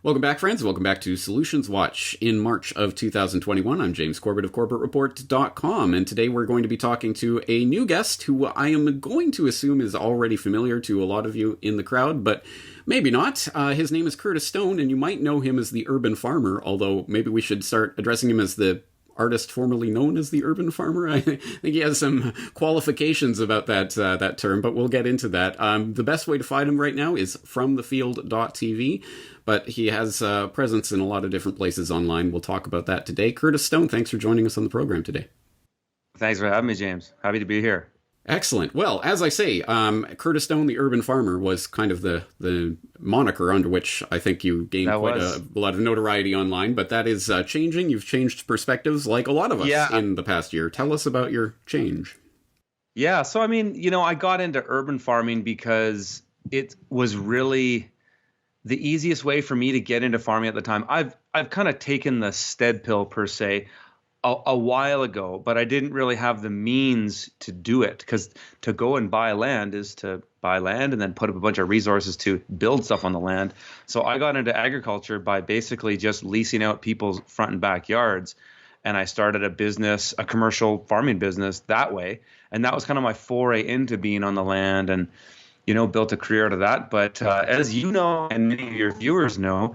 Welcome back, friends. Welcome back to Solutions Watch. In March of 2021, I'm James Corbett of CorbettReport.com, and today we're going to be talking to a new guest who I am going to assume is already familiar to a lot of you in the crowd, but maybe not. His name is Curtis Stone, and you might know him as the Urban Farmer, although maybe we should start addressing him as the artist formerly known as the Urban Farmer. I think he has some qualifications about that term, but we'll get into that. The best way to find him right now is fromthefield.tv, but he has presence in a lot of different places online. We'll talk about that today. Curtis Stone, thanks for joining us on the program today. Thanks for having me, James. Happy to be here. Excellent. Well, as I say, Curtis Stone, the Urban Farmer, was kind of the moniker under which I think you gained quite a lot of notoriety online, but that is changing. You've changed perspectives like a lot of us in the past year. Tell us about your change. Yeah, so I got into urban farming because it was really the easiest way for me to get into farming at the time. I've kind of taken the stead pill per se a while ago, but I didn't really have the means to do it, because to go and buy land is to buy land and then put up a bunch of resources to build stuff on the land. So I got into agriculture by basically just leasing out people's front and backyards. And I started a business, a commercial farming business that way. And that was kind of my foray into being on the land, and, built a career out of that. But as you know, and many of your viewers know,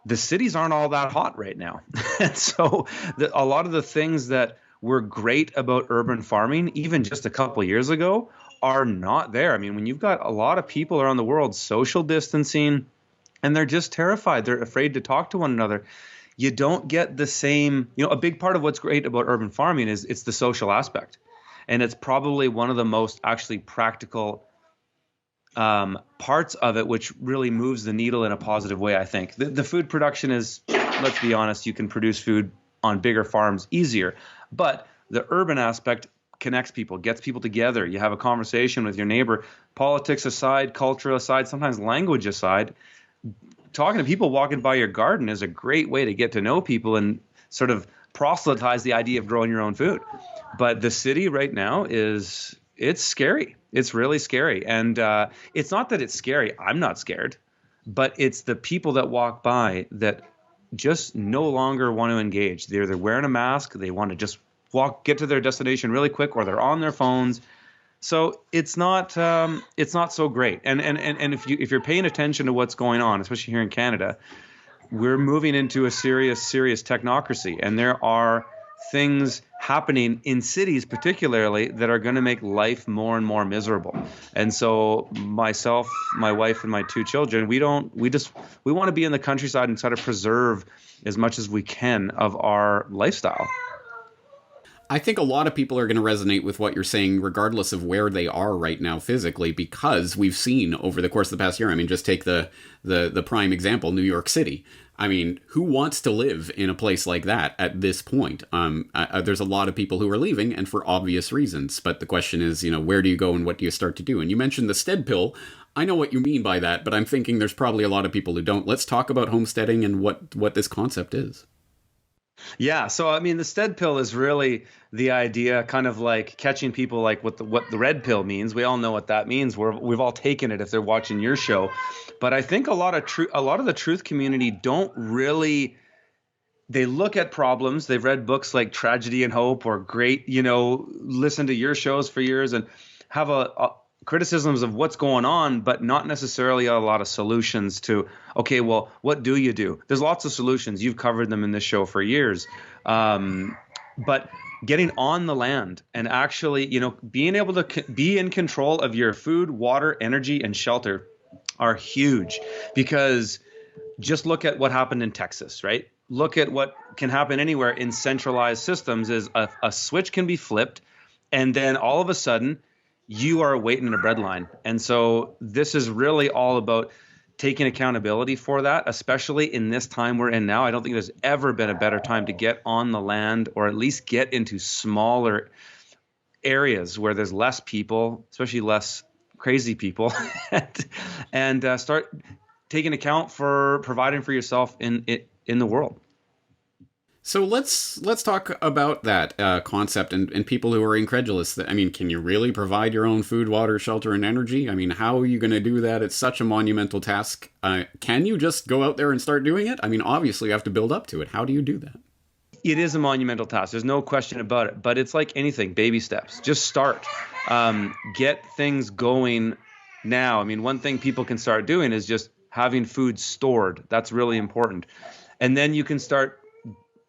the cities aren't all that hot right now. And so a lot of the things that were great about urban farming, even just a couple of years ago, are not there. I mean, when you've got a lot of people around the world social distancing, and they're just terrified, they're afraid to talk to one another, you don't get the same, a big part of what's great about urban farming is it's the social aspect. And it's probably one of the most actually practical parts of it, which really moves the needle in a positive way, I think. The food production is, let's be honest, you can produce food on bigger farms easier. But the urban aspect connects people, gets people together. You have a conversation with your neighbor. Politics aside, culture aside, sometimes language aside, talking to people walking by your garden is a great way to get to know people and sort of proselytize the idea of growing your own food. But the city right now it's scary. It's really scary. And it's not that it's scary. I'm not scared. But it's the people that walk by that just no longer want to engage. They're either wearing a mask, they want to just get to their destination really quick, or they're on their phones. So it's not so great. And if you're paying attention to what's going on, especially here in Canada, we're moving into a serious technocracy, and there are things happening in cities particularly that are going to make life more and more miserable. And so myself, my wife, and my two children, we want to be in the countryside and try to preserve as much as we can of our lifestyle. I think a lot of people are going to resonate with what you're saying, regardless of where they are right now physically, because we've seen over the course of the past year. I mean, just take the prime example, New York City. I mean, who wants to live in a place like that at this point? There's a lot of people who are leaving, and for obvious reasons. But the question is, where do you go and what do you start to do? And you mentioned the stead pill. I know what you mean by that, but I'm thinking there's probably a lot of people who don't. Let's talk about homesteading and what this concept is. Yeah, so I mean, the stead pill is really the idea, kind of like catching people, like what the red pill means. We all know what that means. We've all taken it if they're watching your show. But I think a lot of the truth community don't really. They look at problems. They've read books like Tragedy and Hope, or listen to your shows for years and have a criticisms of what's going on, but not necessarily a lot of solutions to, okay, well, what do you do? There's lots of solutions. You've covered them in this show for years. But getting on the land and actually, being able to be in control of your food, water, energy, and shelter are huge, because just look at what happened in Texas, right? Look at what can happen anywhere in centralized systems is a switch can be flipped, and then all of a sudden, you are waiting in a breadline. And so this is really all about taking accountability for that, especially in this time we're in now. I don't think there's ever been a better time to get on the land, or at least get into smaller areas where there's less people, especially less crazy people, and start taking account for providing for yourself in the world. So let's talk about that concept and people who are incredulous. I mean, can you really provide your own food, water, shelter, and energy? I mean, how are you going to do that? It's such a monumental task. Can you just go out there and start doing it? I mean, obviously you have to build up to it. How do you do that? It is a monumental task. There's no question about it. But it's like anything, baby steps. Just start. Get things going now. I mean, one thing people can start doing is just having food stored. That's really important. And then you can start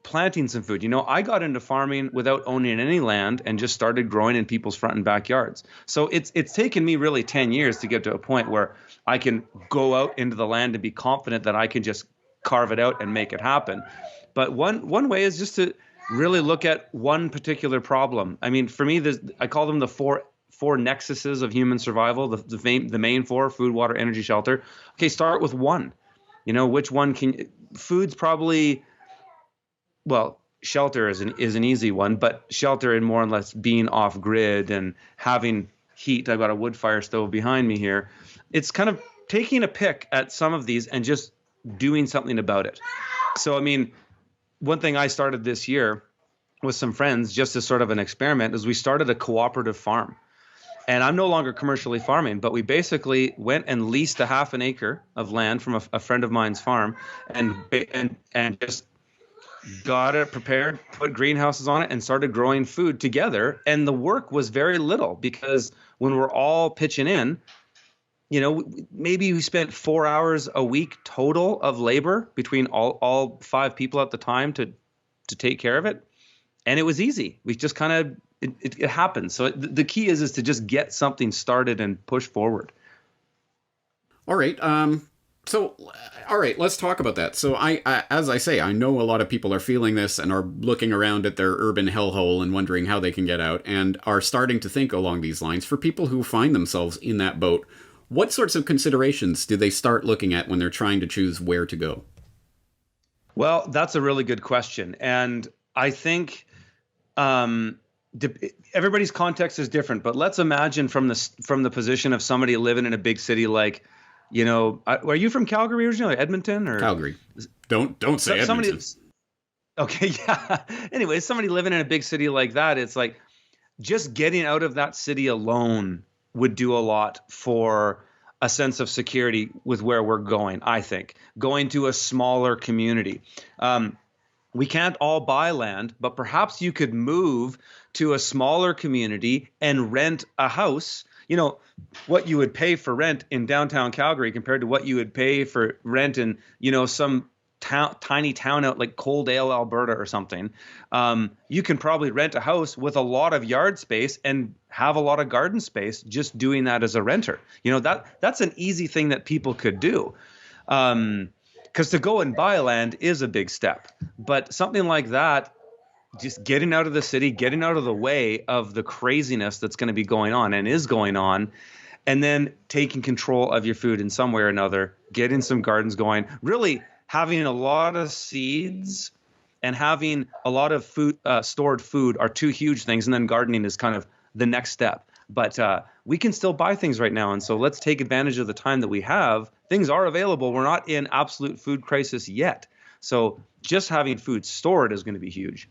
planting some food. You know, I got into farming without owning any land and just started growing in people's front and backyards. So it's taken me really 10 years to get to a point where I can go out into the land and be confident that I can just carve it out and make it happen. But one way is just to really look at one particular problem. I mean, for me, I call them the four nexuses of human survival, the main four: food, water, energy, shelter. Okay, start with one. You know, which one food's probably, well, shelter is an easy one, but shelter in more or less being off grid and having heat. I've got a wood fire stove behind me here. It's kind of taking a pick at some of these and just doing something about it. So, I mean, one thing I started this year with some friends, just as sort of an experiment, is we started a cooperative farm. And I'm no longer commercially farming, but we basically went and leased a half an acre of land from a friend of mine's farm and just got it prepared, put greenhouses on it, and started growing food together. And the work was very little, because when we're all pitching in, you know, maybe we spent 4 hours a week total of labor between all 5 people at the time to take care of it. And it was easy. We just kind of, it happened. So the key is to just get something started and push forward. All right. All right, let's talk about that. So I, as I say, I know a lot of people are feeling this and are looking around at their urban hellhole and wondering how they can get out, and are starting to think along these lines. For people who find themselves in that boat, what sorts of considerations do they start looking at when they're trying to choose where to go? Well, that's a really good question. And I think everybody's context is different, but let's imagine from the position of somebody living in a big city like, you know, are you from Calgary originally, Edmonton, or Calgary? Don't say Edmonton. Okay, yeah. Anyway, somebody living in a big city like that, it's like just getting out of that city alone would do a lot for a sense of security with where we're going. I think going to a smaller community. We can't all buy land, but perhaps you could move to a smaller community and rent a house. You know, what you would pay for rent in downtown Calgary compared to what you would pay for rent in, you know, some tiny town out like Coaldale, Alberta or something. You can probably rent a house with a lot of yard space and have a lot of garden space just doing that as a renter. You know, that's an easy thing that people could do. Because to go and buy land is a big step. But something like that, just getting out of the city, getting out of the way of the craziness that's going to be going on and is going on, and then taking control of your food in some way or another, getting some gardens going, really having a lot of seeds and having a lot of food, stored food, are two huge things. And then gardening is kind of the next step. But we can still buy things right now. And so let's take advantage of the time that we have. Things are available. We're not in absolute food crisis yet. So just having food stored is going to be huge.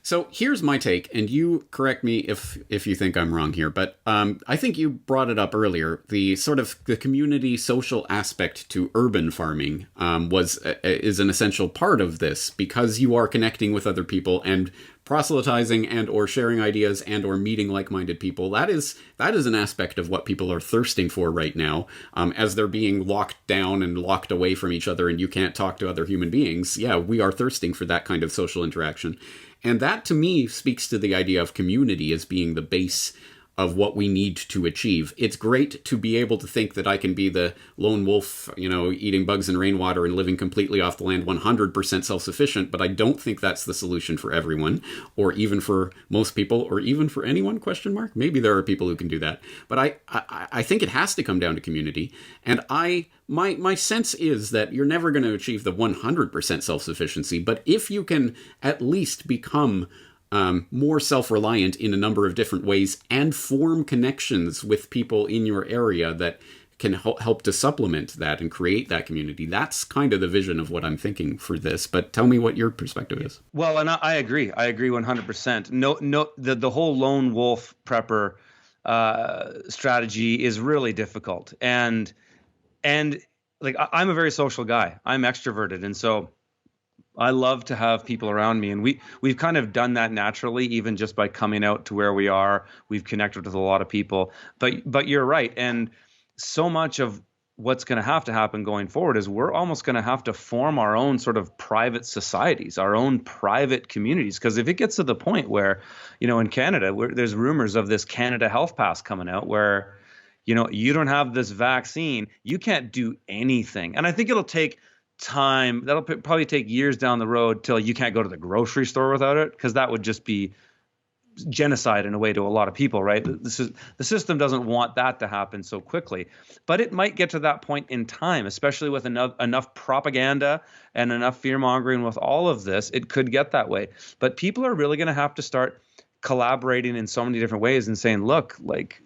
So here's my take, and you correct me if you think I'm wrong here, but I think you brought it up earlier. The sort of the community social aspect to urban farming is an essential part of this, because you are connecting with other people and proselytizing and or sharing ideas and or meeting like-minded people. That is an aspect of what people are thirsting for right now, as they're being locked down and locked away from each other, and you can't talk to other human beings. Yeah, we are thirsting for that kind of social interaction. And that, to me, speaks to the idea of community as being the base of what we need to achieve. It's great to be able to think that I can be the lone wolf, you know, eating bugs and rainwater and living completely off the land, 100% self-sufficient, but I don't think that's the solution for everyone, or even for most people, or even for anyone, question mark. Maybe there are people who can do that. But I think it has to come down to community. And my sense is that you're never going to achieve the 100% self-sufficiency, but if you can at least become more self-reliant in a number of different ways and form connections with people in your area that can help to supplement that and create that community. That's kind of the vision of what I'm thinking for this. But tell me what your perspective is. Well, and I agree. I agree 100%. The whole lone wolf prepper strategy is really difficult. And like I'm a very social guy. I'm extroverted, and so I love to have people around me, and we've kind of done that naturally, even just by coming out to where we are. We've connected with a lot of people, but you're right, and so much of what's going to happen going forward is we're almost going to have to form our own sort of private societies, our own private communities, because if it gets to the point where, in Canada, there's rumors of this Canada Health Pass coming out where, you don't have this vaccine, you can't do anything, and I think it'll take time. That'll probably take years down the road till you can't go to the grocery store without it, because that would just be genocide in a way to a lot of people, right? The system doesn't want that to happen so quickly, but it might get to that point in time, especially with enough propaganda and enough fear mongering with all of this. It could get that way, but people are really going to have to start collaborating in so many different ways and saying, look, like,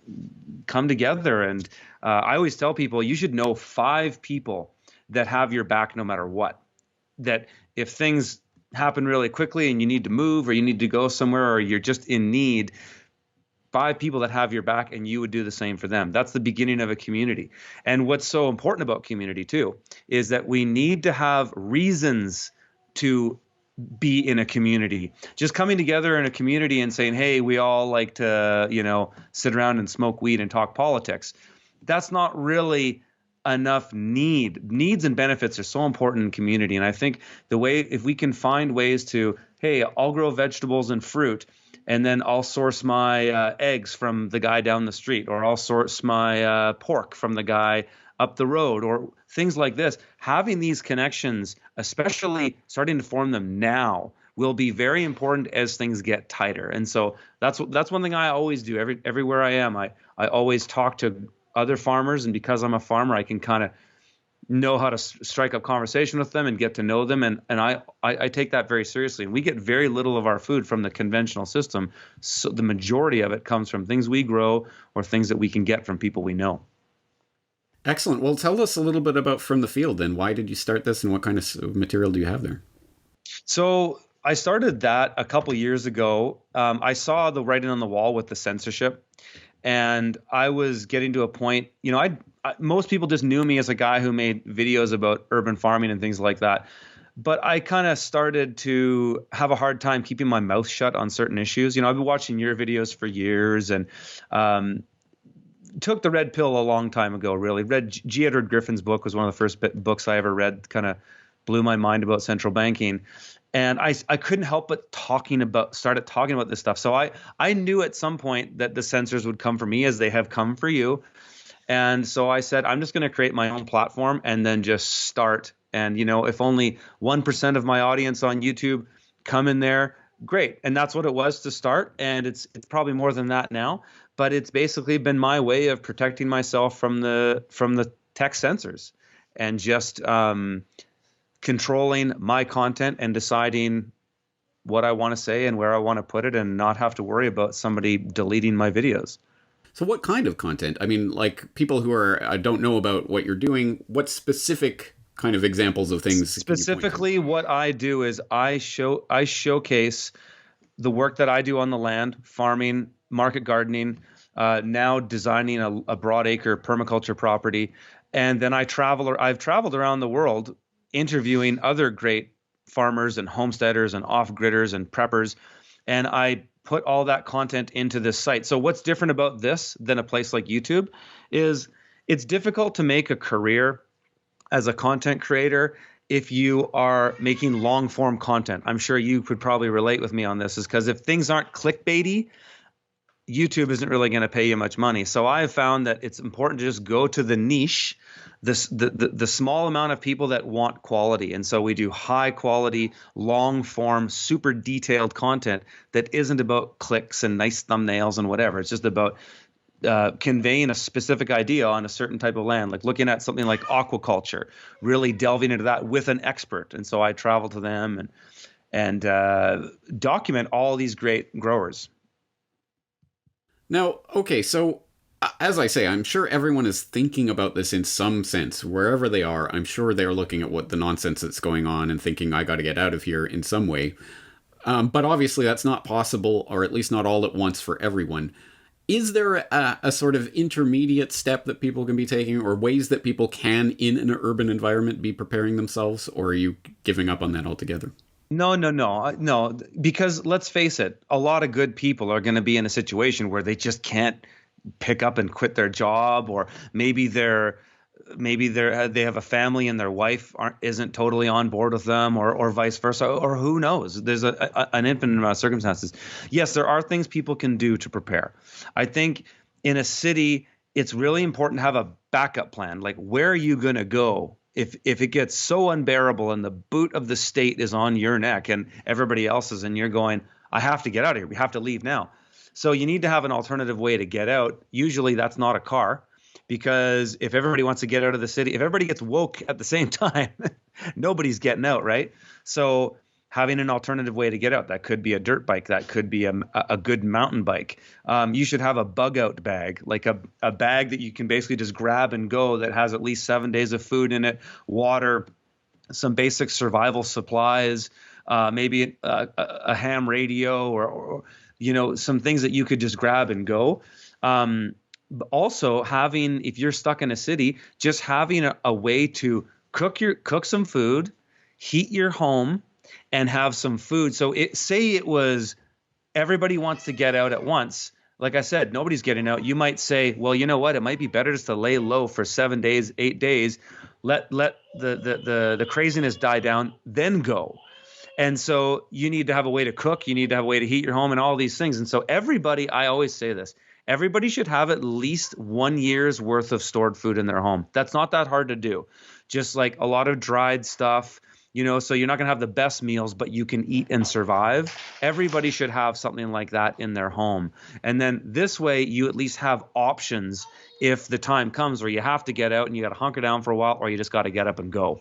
come together. And I always tell people, you should know 5 people that have your back no matter what. That if things happen really quickly and you need to move or you need to go somewhere or you're just in need, 5 people that have your back and you would do the same for them. That's the beginning of a community. And what's so important about community too is that we need to have reasons to be in a community. Just coming together in a community and saying, hey, we all like to, sit around and smoke weed and talk politics. That's not really enough needs and benefits are so important in community. And I think if we can find ways to, hey, I'll grow vegetables and fruit, and then I'll source my eggs from the guy down the street, or I'll source my pork from the guy up the road, or things like this. Having these connections, especially starting to form them now, will be very important as things get tighter. And so that's one thing I always do. Everywhere I am, I always talk to other farmers, and because I'm a farmer, I can kind of know how to strike up conversation with them and get to know them, and I take that very seriously. And we get very little of our food from the conventional system, so the majority of it comes from things we grow or things that we can get from people we know. Excellent. Well, tell us a little bit about From the Field, then. Why did you start this, and what kind of material do you have there? So I started that a couple years ago. I saw the writing on the wall with the censorship. And I was getting to a point, most people just knew me as a guy who made videos about urban farming and things like that. But I kind of started to have a hard time keeping my mouth shut on certain issues. I've been watching your videos for years, and took the red pill a long time ago, really. Read G. Edward Griffin's book, was one of the first books I ever read, kind of blew my mind about central banking. And I couldn't help but started talking about this stuff. So I knew at some point that the censors would come for me, as they have come for you. And so I said, I'm just going to create my own platform and then just start. And, if only 1% of my audience on YouTube come in there, great. And that's what it was to start. And it's probably more than that now. But it's basically been my way of protecting myself from the tech censors, and just controlling my content and deciding what I want to say and where I want to put it, and not have to worry about somebody deleting my videos. So what kind of content? I mean, like, people who don't know about what you're doing, what specific kind of examples of things? Specifically, what I do is I showcase the work that I do on the land, farming, market gardening, now designing a broadacre permaculture property. And then I've traveled around the world interviewing other great farmers and homesteaders and off-gridders and preppers, and I put all that content into this site. So what's different about this than a place like YouTube is it's difficult to make a career as a content creator if you are making long-form content. I'm sure you could probably relate with me on this, is because if things aren't clickbaity, YouTube isn't really going to pay you much money. So I have found that it's important to just go to the niche, the small amount of people that want quality. And so we do high quality, long form, super detailed content that isn't about clicks and nice thumbnails and whatever. It's just about conveying a specific idea on a certain type of land, like looking at something like aquaculture, really delving into that with an expert. And so I travel to them and document all these great growers. Now, okay, so as I say, I'm sure everyone is thinking about this in some sense. Wherever they are, I'm sure they're looking at what the nonsense that's going on and thinking, I got to get out of here in some way. But obviously that's not possible, or at least not all at once for everyone. Is there a sort of intermediate step that people can be taking, or ways that people can, in an urban environment, be preparing themselves? Or are you giving up on that altogether? No. Because let's face it, a lot of good people are going to be in a situation where they just can't pick up and quit their job, or maybe they have a family and their wife isn't totally on board with them, or vice versa, or who knows. There's an infinite amount of circumstances. Yes, there are things people can do to prepare. I think in a city, it's really important to have a backup plan. Like, where are you going to go if it gets so unbearable and the boot of the state is on your neck and everybody else's, and you're going, I have to get out of here. We have to leave now. So you need to have an alternative way to get out. Usually that's not a car, because if everybody wants to get out of the city, if everybody gets woke at the same time, nobody's getting out, right? So having an alternative way to get out, that could be a dirt bike, that could be a good mountain bike. You should have a bug out bag, like a bag that you can basically just grab and go, that has at least 7 days of food in it, water, some basic survival supplies, maybe a ham radio, or some things that you could just grab and go. Also having, if you're stuck in a city, just having a way to cook some food, heat your home, and have some food. So say it was everybody wants to get out at once. Like I said, nobody's getting out. You might say, well, you know what? It might be better just to lay low for 7 days, 8 days, let the craziness die down, then go. And so you need to have a way to cook. You need to have a way to heat your home and all these things. And so everybody, I always say this, everybody should have at least 1 year's worth of stored food in their home. That's not that hard to do. Just like a lot of dried stuff, so you're not going to have the best meals, but you can eat and survive. Everybody should have something like that in their home. And then this way you at least have options if the time comes where you have to get out and you got to hunker down for a while, or you just got to get up and go.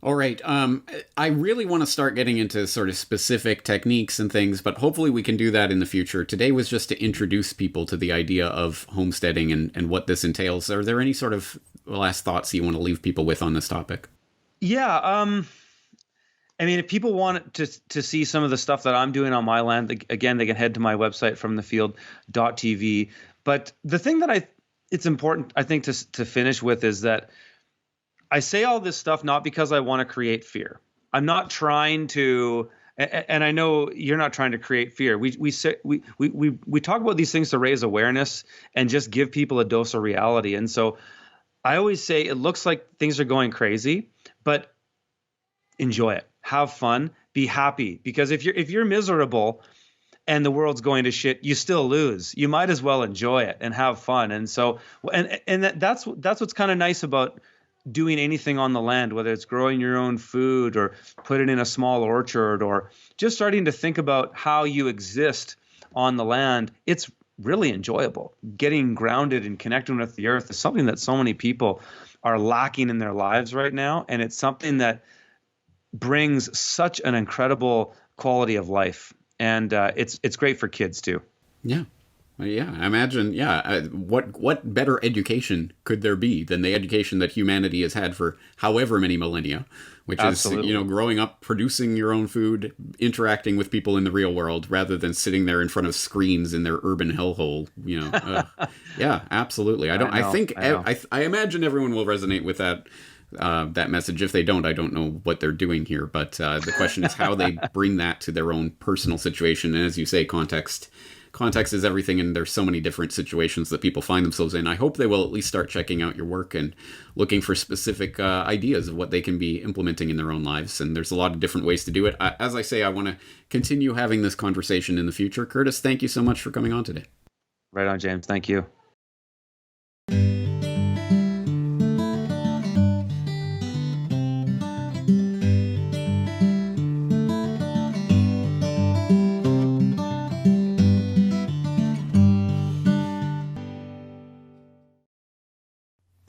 All right. I really want to start getting into sort of specific techniques and things, but hopefully we can do that in the future. Today was just to introduce people to the idea of homesteading and what this entails. Are there any sort of last thoughts you want to leave people with on this topic? Yeah. I mean, if people want to see some of the stuff that I'm doing on my land, again, they can head to my website, fromthefield.tv. But the thing that it's important, I think, to finish with is that I say all this stuff not because I want to create fear. I'm not trying to, and I know you're not trying to create fear. We talk about these things to raise awareness and just give people a dose of reality. And so I always say it looks like things are going crazy, but enjoy it. Have fun. Be happy. Because if you're miserable and the world's going to shit, you still lose. You might as well enjoy it and have fun. And so, that's what's kind of nice about doing anything on the land, whether it's growing your own food or putting in a small orchard or just starting to think about how you exist on the land. It's really enjoyable. Getting grounded and connecting with the earth is something that so many people are lacking in their lives right now. And it's something that brings such an incredible quality of life. And it's great for kids too. Yeah. Yeah, I imagine, what better education could there be than the education that humanity has had for however many millennia, which Absolutely. Is, growing up, producing your own food, interacting with people in the real world, rather than sitting there in front of screens in their urban hellhole, Yeah, absolutely. I imagine everyone will resonate with that message. If they don't, I don't know what they're doing here. But the question is how they bring that to their own personal situation. And as you say, context is everything, and there's so many different situations that people find themselves in. I hope they will at least start checking out your work and looking for specific ideas of what they can be implementing in their own lives. And there's a lot of different ways to do it. As I say, I want to continue having this conversation in the future. Curtis, thank you so much for coming on today. Right on, James. Thank you.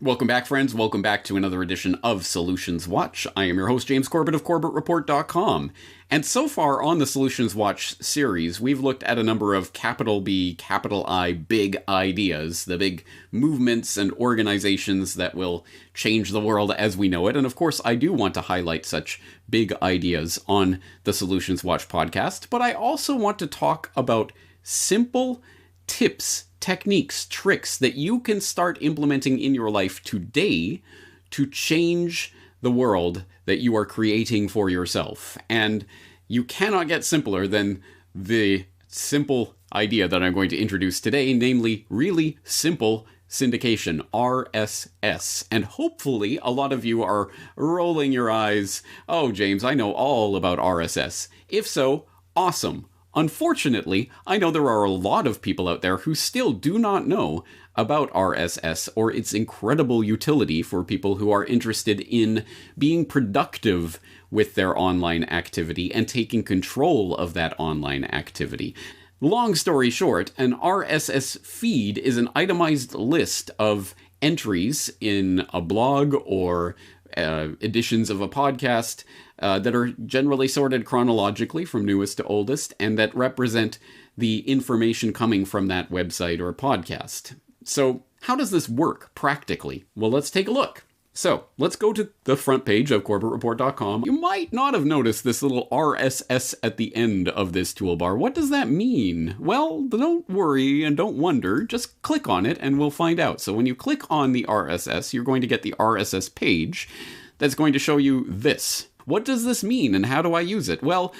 Welcome back, friends. Welcome back to another edition of Solutions Watch. I am your host, James Corbett of CorbettReport.com. And so far on the Solutions Watch series, we've looked at a number of capital B, capital I, big ideas, the big movements and organizations that will change the world as we know it. And of course, I do want to highlight such big ideas on the Solutions Watch podcast, but I also want to talk about simple tips, techniques, tricks that you can start implementing in your life today to change the world that you are creating for yourself. And you cannot get simpler than the simple idea that I'm going to introduce today, namely really simple syndication, RSS. And hopefully a lot of you are rolling your eyes. Oh, James, I know all about RSS. If so, awesome. Unfortunately, I know there are a lot of people out there who still do not know about RSS or its incredible utility for people who are interested in being productive with their online activity and taking control of that online activity. Long story short, an RSS feed is an itemized list of entries in a blog or editions of a podcast that are generally sorted chronologically from newest to oldest and that represent the information coming from that website or podcast. So how does this work practically? Well, let's take a look. So let's go to the front page of CorbettReport.com. You might not have noticed this little RSS at the end of this toolbar. What does that mean? Well, don't worry and don't wonder. Just click on it and we'll find out. So when you click on the RSS, you're going to get the RSS page that's going to show you this. What does this mean and how do I use it? Well,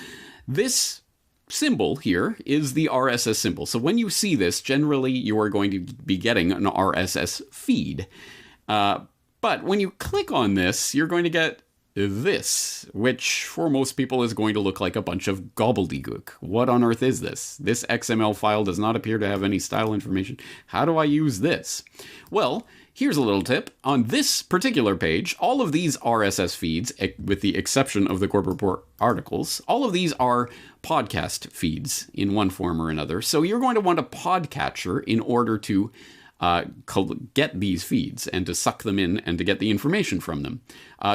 this symbol here is the RSS symbol. So when you see this, generally you are going to be getting an RSS feed. But when you click on this, you're going to get this, which for most people is going to look like a bunch of gobbledygook. What on earth is this? This XML file does not appear to have any style information. How do I use this? Well, here's a little tip. On this particular page, all of these RSS feeds, with the exception of the Corbett Report articles, all of these are podcast feeds in one form or another. So you're going to want a podcatcher in order to get these feeds and to suck them in and to get the information from them.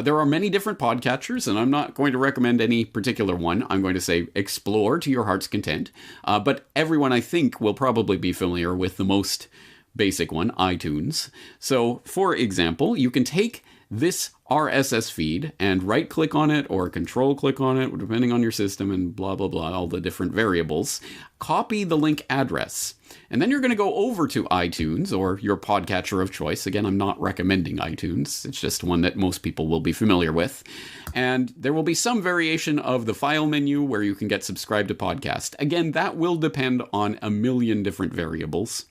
There are many different podcatchers, and I'm not going to recommend any particular one. I'm going to say explore to your heart's content. But everyone, I think, will probably be familiar with the most basic one, iTunes. So, for example, you can take this RSS feed and right-click on it or control-click on it, depending on your system and blah, blah, blah, all the different variables. Copy the link address. And then you're going to go over to iTunes or your podcatcher of choice. Again, I'm not recommending iTunes. It's just one that most people will be familiar with. And there will be some variation of the file menu where you can get subscribe to podcast. Again, that will depend on a million different variables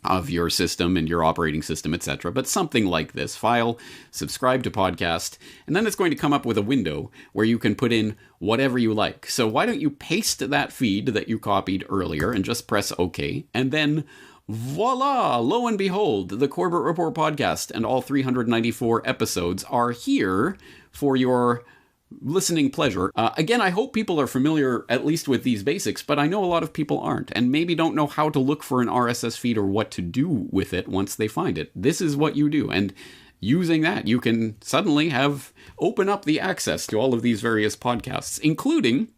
of your system and your operating system, etc. But something like this, file, subscribe to podcast, and then it's going to come up with a window where you can put in whatever you like. So why don't you paste that feed that you copied earlier and just press OK, and then voila, lo and behold, the Corbett Report podcast and all 394 episodes are here for your listening pleasure. Again, I hope people are familiar at least with these basics, but I know a lot of people aren't and maybe don't know how to look for an RSS feed or what to do with it once they find it. This is what you do. And using that, you can suddenly open up the access to all of these various podcasts, including,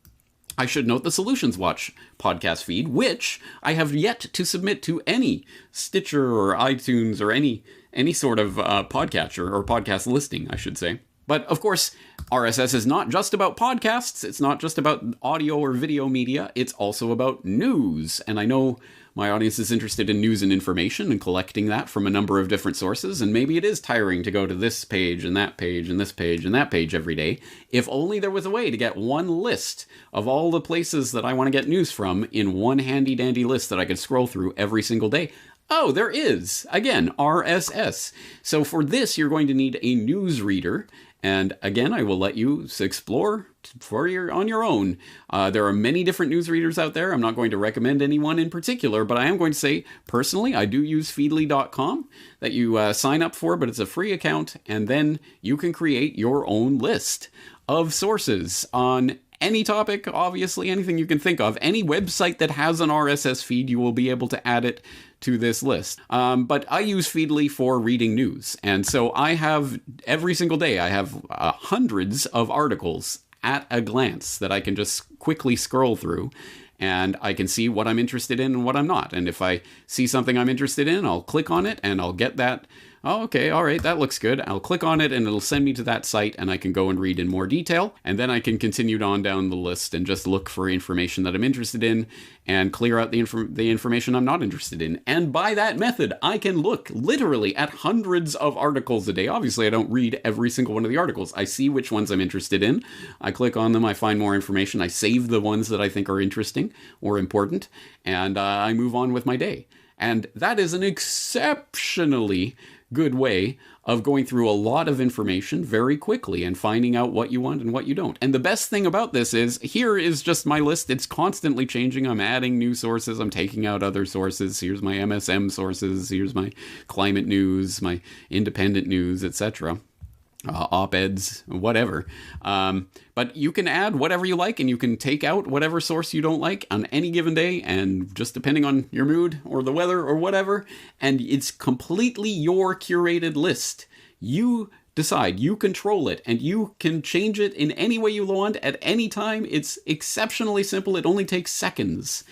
I should note, the Solutions Watch podcast feed, which I have yet to submit to any Stitcher or iTunes or any sort of podcatcher or podcast listing, I should say. But of course, RSS is not just about podcasts. It's not just about audio or video media. It's also about news. And I know my audience is interested in news and information and collecting that from a number of different sources. And maybe it is tiring to go to this page and that page and this page and that page every day. If only there was a way to get one list of all the places that I want to get news from in one handy dandy list that I could scroll through every single day. Oh, there is. Again, RSS. So for this, you're going to need a newsreader. And again, I will let you explore on your own. There are many different newsreaders out there. I'm not going to recommend any one in particular, but I am going to say, personally, I do use feedly.com that you sign up for, but it's a free account, and then you can create your own list of sources on any topic, obviously, anything you can think of. Any website that has an RSS feed, you will be able to add it to this list. But I use Feedly for reading news. And so I have, every single day, I have hundreds of articles at a glance that I can just quickly scroll through. And I can see what I'm interested in and what I'm not. And if I see something I'm interested in, I'll click on it and I'll get that. Oh, okay, all right, that looks good. I'll click on it and it'll send me to that site and I can go and read in more detail. And then I can continue on down the list and just look for information that I'm interested in and clear out the information I'm not interested in. And by that method, I can look literally at hundreds of articles a day. Obviously, I don't read every single one of the articles. I see which ones I'm interested in. I click on them, I find more information. I save the ones that I think are interesting or important, and I move on with my day. And that is an exceptionally good way of going through a lot of information very quickly and finding out what you want and what you don't. And the best thing about this is, here is just my list. It's constantly changing. I'm adding new sources. I'm taking out other sources. Here's my MSM sources. Here's my climate news, my independent news, etc. Op-eds, whatever. But you can add whatever you like, and you can take out whatever source you don't like on any given day, and just depending on your mood or the weather or whatever, and it's completely your curated list. You decide, you control it, and you can change it in any way you want at any time. It's exceptionally simple. It only takes seconds.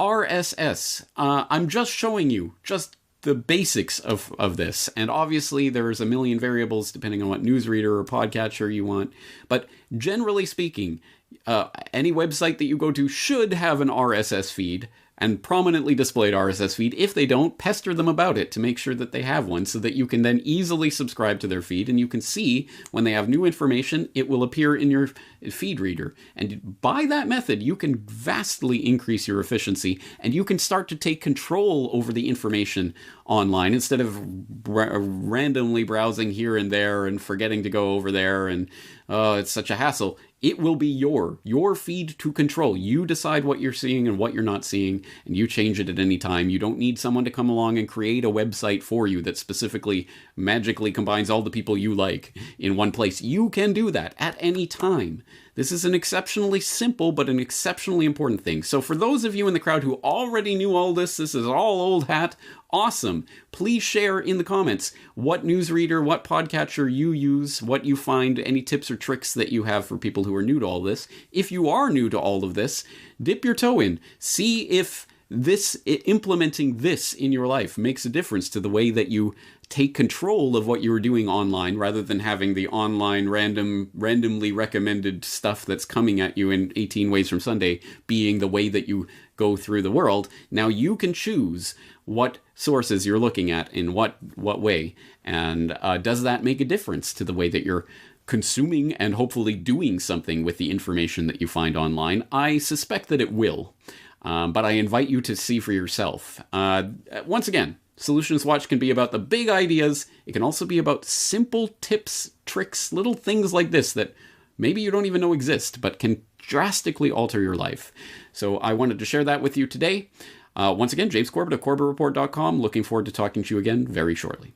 RSS. I'm just showing you just the basics of this. And obviously there's a million variables depending on what newsreader or podcatcher you want. But generally speaking, any website that you go to should have an RSS feed and prominently displayed RSS feed. If they don't, pester them about it to make sure that they have one so that you can then easily subscribe to their feed and you can see when they have new information, it will appear in your feed reader. And by that method, you can vastly increase your efficiency and you can start to take control over the information online instead of randomly browsing here and there and forgetting to go over there and it's such a hassle. It will be your feed to control. You decide what you're seeing and what you're not seeing, and you change it at any time. You don't need someone to come along and create a website for you that specifically magically combines all the people you like in one place. You can do that at any time. This is an exceptionally simple but an exceptionally important thing. So for those of you in the crowd who already knew all this is all old hat, awesome. Please share in the comments what newsreader, what podcatcher you use, what you find, any tips or tricks that you have for people who are new to all this. If you are new to all of this, dip your toe in. See if implementing this in your life makes a difference to the way that you take control of what you're doing online rather than having the online randomly recommended stuff that's coming at you in 18 Ways from Sunday being the way that you go through the world. Now you can choose what sources you're looking at in what way, and does that make a difference to the way that you're consuming and hopefully doing something with the information that you find online? I suspect that it will. But I invite you to see for yourself. Once again, Solutions Watch can be about the big ideas. It can also be about simple tips, tricks, little things like this that maybe you don't even know exist, but can drastically alter your life. So I wanted to share that with you today. Once again, James Corbett of CorbettReport.com. Looking forward to talking to you again very shortly.